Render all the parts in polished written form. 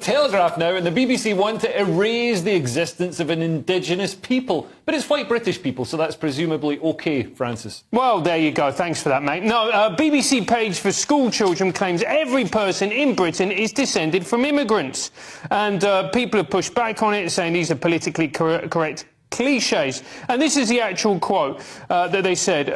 Telegraph now and the BBC want to erase the existence of an indigenous people. But it's white British people, so that's presumably OK, Francis. Well, there you go. Thanks for that, mate. No, BBC page for school children claims every person in Britain is descended from immigrants. And people have pushed back on it, saying these are politically correct cliches. And this is the actual quote that they said.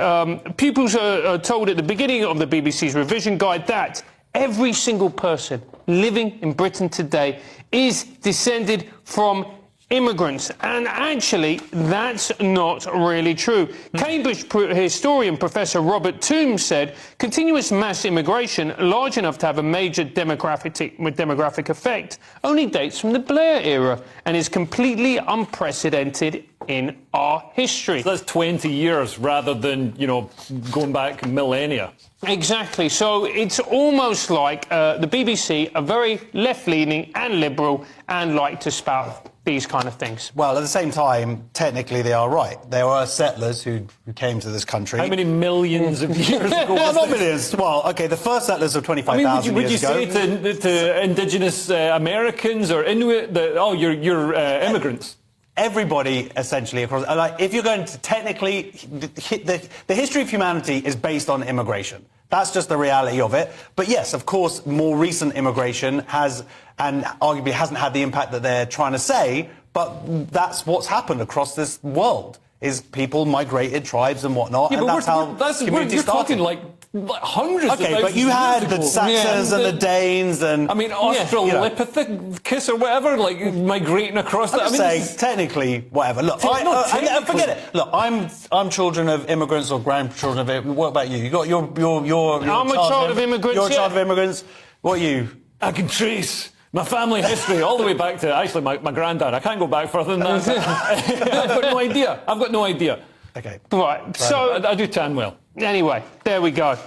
Pupils are told at the beginning of the BBC's revision guide that every single person living in Britain today is descended from immigrants. And actually, that's not really true. Cambridge historian Professor Robert Toombs said continuous mass immigration large enough to have a major demographic effect only dates from the Blair era and is completely unprecedented in our history. So that's 20 years rather than, you know, going back millennia. Exactly. So it's almost like the BBC are very left-leaning and liberal and like to spout these kind of things. Well, at the same time, technically they are right. There were settlers who came to this country. How many millions of years ago? Well, not millions. Well, OK, the first settlers of 25,000 would you years ago. say to indigenous Americans or Inuit that, oh, you're immigrants? Everybody, essentially, across... Like, if you're going to technically... The history of humanity is based on immigration. That's just the reality of it. But yes, of course, more recent immigration has, and arguably hasn't had the impact that they're trying to say, but that's what's happened across this world, is people migrated, tribes and whatnot, yeah, and that's how communities started. Talking like hundreds of thousands but you had the Saxons and the Danes and... I mean, Australopithecus or whatever, like, migrating across that. I'm just saying, technically, whatever. Look, forget it. Look, I'm children of immigrants or grandchildren of immigrants. What about you? You got your I'm a child of immigrants. You're a child of immigrants. What are you? I can trace my family history all the way back to, actually, my granddad. I can't go back further than that. I've got no idea. I've got no idea. OK. Right, so... I do tan well. Anyway, there we go.